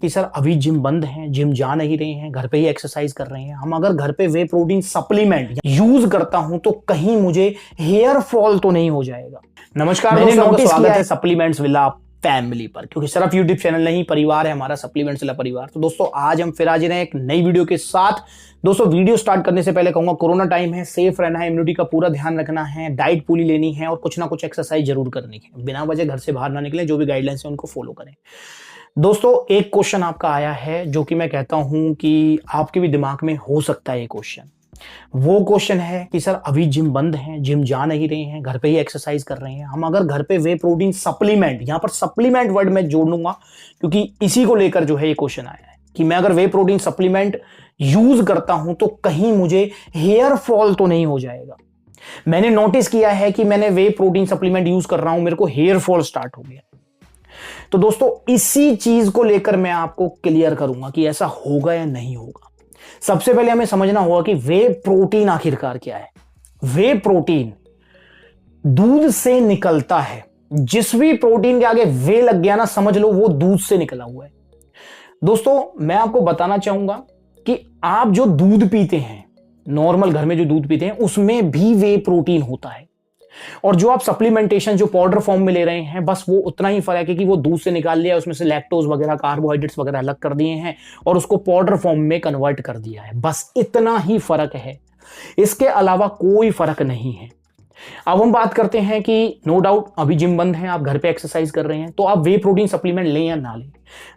कि सर अभी जिम बंद है, जिम जा नहीं रहे हैं, घर पे ही एक्सरसाइज कर रहे हैं हम, अगर घर पे वे प्रोटीन सप्लीमेंट यूज करता हूं तो कहीं मुझे हेयर फॉल तो नहीं हो जाएगा। नमस्कार दोस्तों, आपका स्वागत है सप्लीमेंट्स विला फैमिली पर, क्योंकि सिर्फ यूट्यूब चैनल नहीं, परिवार है हमारा सप्लीमेंट्स विला परिवार। तो दोस्तों आज हम फिर हाजिर हैं एक नई वीडियो के साथ। दोस्तों वीडियो स्टार्ट करने से पहले कहूंगा, कोरोना टाइम है, सेफ रहना है, इम्यूनिटी का पूरा ध्यान रखना है, डाइट पूरी लेनी है और कुछ ना कुछ एक्सरसाइज जरूर करनी है। बिना वजह घर से बाहर ना निकलें, जो भी गाइडलाइंस है उनको फॉलो करें। दोस्तों एक क्वेश्चन आपका आया है जो कि मैं कहता हूं कि आपके भी दिमाग में हो सकता है ये क्वेश्चन। वो क्वेश्चन है कि सर अभी जिम बंद है, जिम जा नहीं रहे हैं, घर पे ही एक्सरसाइज कर रहे हैं हम, अगर घर पे वे प्रोटीन सप्लीमेंट, यहां पर सप्लीमेंट वर्ड मैं जोड़ लूंगा क्योंकि इसी को लेकर जो है ये क्वेश्चन आया है कि मैं अगर वे प्रोटीन सप्लीमेंट यूज करता हूं तो कहीं मुझे हेयर फॉल तो नहीं हो जाएगा। मैंने नोटिस किया है कि मैंने वे प्रोटीन सप्लीमेंट यूज कर रहा हूं, मेरे को हेयर फॉल स्टार्ट हो गया। तो दोस्तों इसी चीज को लेकर मैं आपको क्लियर करूंगा कि ऐसा होगा या नहीं होगा। सबसे पहले हमें समझना होगा कि वे प्रोटीन आखिरकार क्या है। वे प्रोटीन दूध से निकलता है। जिस भी प्रोटीन के आगे वे लग गया ना, समझ लो वो दूध से निकला हुआ है। दोस्तों मैं आपको बताना चाहूंगा कि आप जो दूध पीते हैं, नॉर्मल घर में जो दूध पीते हैं, उसमें भी वे प्रोटीन होता है। और जो आप सप्लीमेंटेशन जो पाउडर फॉर्म में ले रहे हैं, बस वो उतना ही फर्क है कि वो दूध से निकाल लिया, उसमें से लैक्टोज वगैरह, कार्बोहाइड्रेट्स वगैरह अलग कर दिए हैं और उसको पाउडर फॉर्म में कन्वर्ट कर दिया है। बस इतना ही फर्क है, इसके अलावा कोई फर्क नहीं है। अब हम बात करते हैं कि नो डाउट अभी जिम बंद है, आप घर पे एक्सरसाइज कर रहे हैं, तो आप वे प्रोटीन सप्लीमेंट लें या ना लें।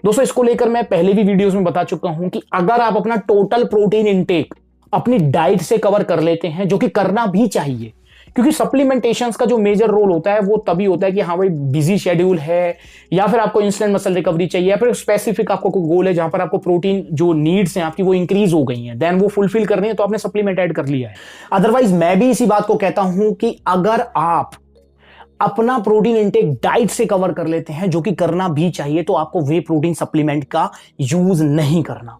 दोस्तों इसको लेकर मैं पहले भी वीडियोस में बता चुका हूं कि अगर आप अपना टोटल प्रोटीन इंटेक अपनी डाइट से कवर कर लेते हैं, जो कि करना भी चाहिए, क्योंकि सप्लीमेंटेशंस का जो मेजर रोल होता है वो तभी होता है कि हाँ भाई बिजी शेड्यूल है, या फिर आपको इंस्टेंट मसल रिकवरी चाहिए, या फिर स्पेसिफिक आपको कोई गोल है जहां पर आपको प्रोटीन जो नीड्स हैं आपकी वो इंक्रीज हो गई हैं, देन वो फुलफिल करनी है, तो आपने सप्लीमेंट ऐड कर लिया है। अदरवाइज मैं भी इसी बात को कहता हूं कि अगर आप अपना प्रोटीन इंटेक डाइट से कवर कर लेते हैं, जो कि करना भी चाहिए, तो आपको वे प्रोटीन सप्लीमेंट का यूज नहीं करना।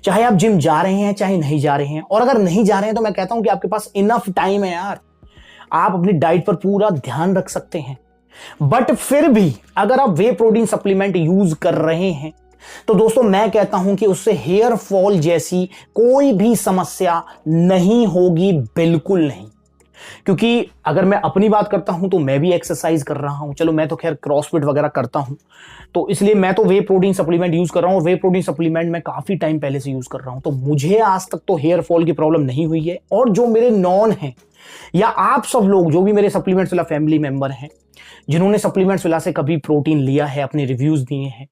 चाहे आप जिम जा रहे हैं चाहे नहीं जा रहे हैं, और अगर नहीं जा रहे हैं तो मैं कहता हूं कि आपके पास इनफ टाइम है यार, आप अपनी डाइट पर पूरा ध्यान रख सकते हैं। बट फिर भी अगर आप वे प्रोटीन सप्लीमेंट यूज कर रहे हैं तो दोस्तों मैं कहता हूं कि उससे हेयर फॉल जैसी कोई भी समस्या नहीं होगी, बिल्कुल नहीं। क्योंकि अगर मैं अपनी बात करता हूं तो मैं भी एक्सरसाइज कर रहा हूं, चलो मैं तो खैर क्रॉसफिट वगैरह करता हूं, तो इसलिए मैं तो वे प्रोटीन सप्लीमेंट यूज कर रहा हूं। वे प्रोटीन सप्लीमेंट मैं काफी टाइम पहले से यूज कर रहा हूं, तो मुझे आज तक तो हेयर फॉल की प्रॉब्लम नहीं हुई है। और जो मेरे नॉन हैं या आप सब लोग जो भी मेरे सप्लीमेंट्स विला फैमिली मेंबर हैं, जिन्होंने सप्लीमेंट्स विला से कभी प्रोटीन लिया है, अपने रिव्यूज दिए हैं,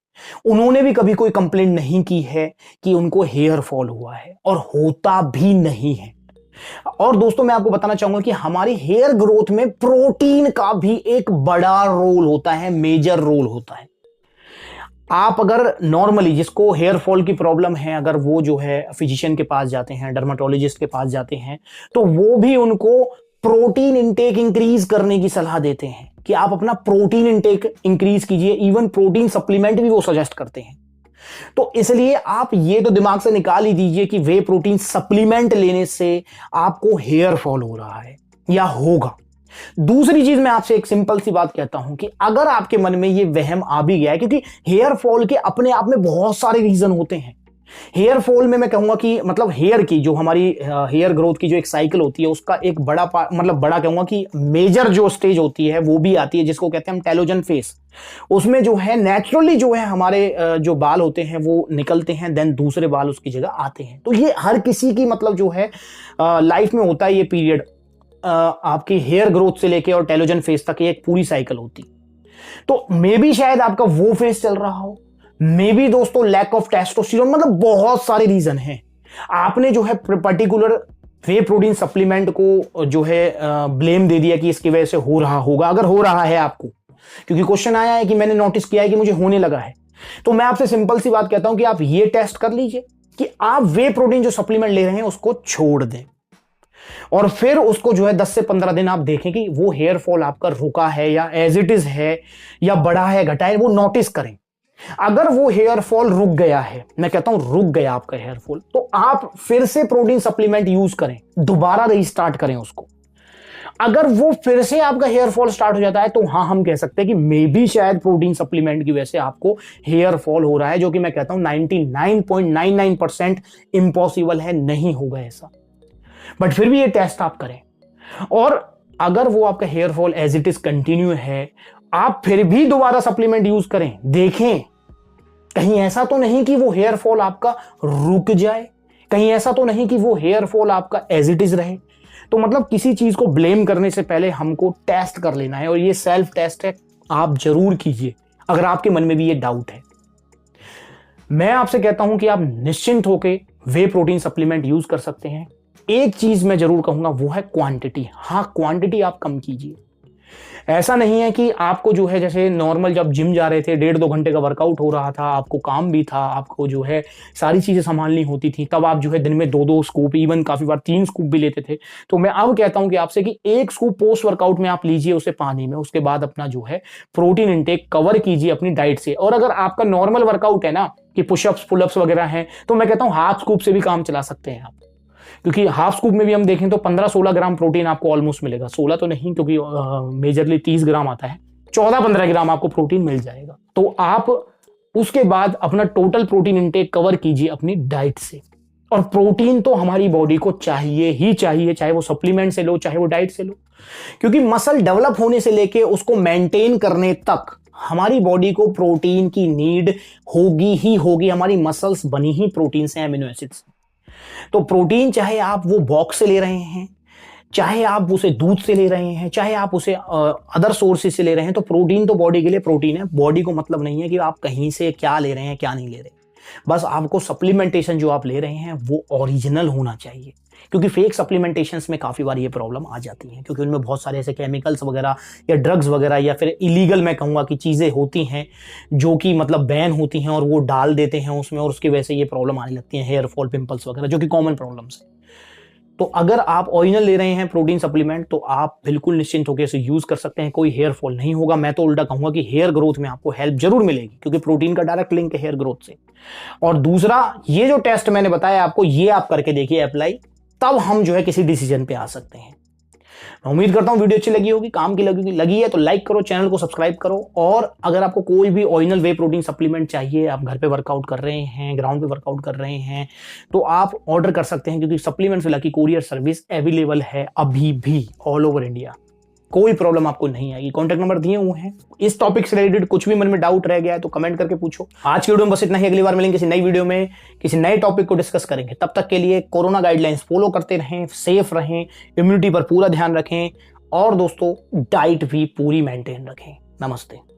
उन्होंने भी कभी कोई कंप्लेंट नहीं की है कि उनको हेयर फॉल हुआ है, और होता भी नहीं है। और दोस्तों मैं आपको बताना चाहूंगा कि हमारी हेयर ग्रोथ में प्रोटीन का भी एक बड़ा रोल होता है, मेजर रोल होता है। आप अगर नॉर्मली जिसको हेयर फॉल की प्रॉब्लम है, अगर वो जो है फिजिशियन के पास जाते हैं, डर्माटोलॉजिस्ट के पास जाते हैं, तो वो भी उनको प्रोटीन इंटेक इंक्रीज करने की सलाह देते हैं कि आप अपना प्रोटीन इंटेक इंक्रीज कीजिए। इवन प्रोटीन सप्लीमेंट भी वो सजेस्ट करते हैं। तो इसलिए आप ये तो दिमाग से निकाल ही दीजिए कि वे प्रोटीन सप्लीमेंट लेने से आपको हेयर फॉल हो रहा है या होगा। दूसरी चीज मैं आपसे एक सिंपल सी बात कहता हूं कि अगर आपके मन में ये वहम आ भी गया है, क्योंकि हेयर फॉल के अपने आप में बहुत सारे रीजन होते हैं। हेयर फॉल में मैं कहूंगा कि मतलब हेयर की जो हमारी हेयर ग्रोथ की जो एक साइकिल होती है, उसका एक बड़ा बड़ा कहूंगा कि मेजर जो स्टेज होती है वो भी आती है, जिसको कहते हैं हम टेलोजन फेस। उसमें जो है नेचुरली जो है हमारे जो बाल होते हैं वो निकलते हैं, देन दूसरे बाल उसकी जगह आते हैं। तो ये हर किसी की मतलब जो है लाइफ में होता है ये पीरियड, आपकी हेयर ग्रोथ से लेके और टेलोजन फेस तक एक पूरी साइकिल होती। तो मे बी शायद आपका वो फेस चल रहा हो, मे बी दोस्तों लैक ऑफ टेस्टोस्टेरोन, मतलब बहुत सारे रीजन हैं। आपने जो है पर्टिकुलर वे प्रोटीन सप्लीमेंट को जो है ब्लेम दे दिया कि इसकी वजह से हो रहा होगा। अगर हो रहा है आपको, क्योंकि क्वेश्चन आया है कि मैंने नोटिस किया है कि मुझे होने लगा है, तो मैं आपसे सिंपल सी बात कहता हूं कि आप ये टेस्ट कर लीजिए कि आप वे प्रोटीन जो सप्लीमेंट ले रहे हैं उसको छोड़ दें, और फिर उसको जो है 10 से 15 दिन आप देखें कि वो हेयर फॉल आपका रुका है या एज इट इज है या बढ़ा है घटा है, वो नोटिस करें। अगर वो हेयर फॉल रुक गया है, मैं कहता हूं रुक गया आपका हेयर फॉल, तो आप फिर से प्रोटीन सप्लीमेंट यूज करें, दोबारा रीस्टार्ट करें उसको। अगर वो फिर से आपका हेयर फॉल स्टार्ट हो जाता है तो हाँ, हम कह सकते हैं कि मे बी शायद प्रोटीन सप्लीमेंट की वजह से आपको हेयर फॉल हो रहा है, जो कि मैं कहता हूं 99.99% इंपॉसिबल है, नहीं होगा ऐसा। बट फिर भी ये टेस्ट आप करें, और अगर वो आपका hair fall as it is continue है, आप फिर भी दोबारा सप्लीमेंट यूज करें, देखें कहीं ऐसा तो नहीं कि वो हेयर फॉल आपका रुक जाए, कहीं ऐसा तो नहीं कि वो हेयर फॉल आपका एज इट इज रहे। तो मतलब किसी चीज को ब्लेम करने से पहले हमको टेस्ट कर लेना है, और ये सेल्फ टेस्ट है, आप जरूर कीजिए अगर आपके मन में भी ये डाउट है। मैं आपसे कहता हूं कि आप निश्चिंत होकर वे प्रोटीन सप्लीमेंट यूज कर सकते हैं। एक चीज मैं जरूर कहूंगा, वो है क्वांटिटी। हाँ, क्वांटिटी आप कम कीजिए। ऐसा नहीं है कि आपको जो है, जैसे नॉर्मल जब जिम जा रहे थे, 1.5-2 घंटे का वर्कआउट हो रहा था, आपको काम भी था, आपको जो है सारी चीजें संभालनी होती थी, तब आप जो है दिन में 2-2 स्कूप, इवन काफी बार 3 स्कूप भी लेते थे। तो मैं अब कहता हूं कि आपसे कि 1 स्कूप पोस्ट वर्कआउट में आप लीजिए उसे पानी में, उसके बाद अपना जो है प्रोटीन इंटेक कवर कीजिए अपनी डाइट से। और अगर आपका नॉर्मल वर्कआउट है ना, कि पुशअप्स पुलअप्स वगैरह हैं, तो मैं कहता हूं हाफ स्कूप से भी काम चला सकते हैं आप, क्योंकि हाफ स्कूप में भी हम देखें तो 15-16 ग्राम प्रोटीन आपको ऑलमोस्ट मिलेगा। 16 तो नहीं, क्योंकि मेजरली 30 ग्राम आता है, 14-15 ग्राम आपको प्रोटीन मिल जाएगा। तो आप उसके बाद अपना टोटल प्रोटीन इंटेक कवर कीजिए अपनी डाइट से। और प्रोटीन तो हमारी बॉडी को चाहिए ही चाहिए, चाहे वो सप्लीमेंट से लो, चाहे वो डाइट से लो, क्योंकि मसल डेवलप होने से लेके उसको मेंटेन करने तक हमारी बॉडी को प्रोटीन की नीड होगी ही होगी। हमारी मसल्स बनी ही प्रोटीन से, एमिनो एसिड्स। तो प्रोटीन चाहे आप वो बॉक्स से ले रहे हैं, चाहे आप उसे दूध से ले रहे हैं, चाहे आप उसे अदर सोर्सेज से ले रहे हैं, तो प्रोटीन तो बॉडी के लिए प्रोटीन है। बॉडी को मतलब नहीं है कि आप कहीं से क्या ले रहे हैं क्या नहीं ले रहे। बस आपको सप्लीमेंटेशन जो आप ले रहे हैं वो ओरिजिनल होना चाहिए, क्योंकि फेक सप्लीमेंटेशंस में काफी बार ये प्रॉब्लम आ जाती है, क्योंकि उनमें बहुत सारे ऐसे केमिकल्स वगैरह या ड्रग्स वगैरह या फिर इलीगल मैं कहूंगा कि चीजें होती हैं जो कि मतलब बैन होती हैं, और वो डाल देते हैं उसमें, और उसकी वजह से ये प्रॉब्लम आने लगती है, हेयर फॉल, पिंपल्स वगैरह, जो कि कॉमन प्रॉब्लम्स है। तो अगर आप ओरिजिनल ले रहे हैं प्रोटीन सप्लीमेंट, तो आप बिल्कुल निश्चिंत होकर इसे यूज कर सकते हैं, कोई हेयर फॉल नहीं होगा। मैं तो उल्टा कहूंगा कि हेयर ग्रोथ में आपको हेल्प जरूर मिलेगी, क्योंकि प्रोटीन का डायरेक्ट लिंक है हेयर ग्रोथ से। और दूसरा, ये जो टेस्ट मैंने बताया आपको, ये आप करके देखिए अप्लाई, तब हम जो है किसी डिसीजन पे आ सकते हैं। मैं उम्मीद करता हूं वीडियो अच्छी लगी होगी, काम की लगी है तो लाइक करो, चैनल को सब्सक्राइब करो। और अगर आपको कोई भी ओरिजिनल वे प्रोटीन सप्लीमेंट चाहिए, आप घर पे वर्कआउट कर रहे हैं, ग्राउंड पे वर्कआउट कर रहे हैं, तो आप ऑर्डर कर सकते हैं, क्योंकि सप्लीमेंट से लकी कोरियर सर्विस अवेलेबल है अभी भी ऑल ओवर इंडिया। कोई प्रॉब्लम आपको नहीं आएगी। कॉन्टैक्ट नंबर दिए हुए हैं। इस टॉपिक से रिलेटेड कुछ भी मन में डाउट रह गया है तो कमेंट करके पूछो। आज की वीडियो में बस इतना ही। अगली बार मिलेंगे किसी नई वीडियो में, किसी नए टॉपिक को डिस्कस करेंगे। तब तक के लिए कोरोना गाइडलाइंस फॉलो करते रहें, सेफ रहें, इम्यूनिटी पर पूरा ध्यान रखें, और दोस्तों डाइट भी पूरी मेंटेन रखें। नमस्ते।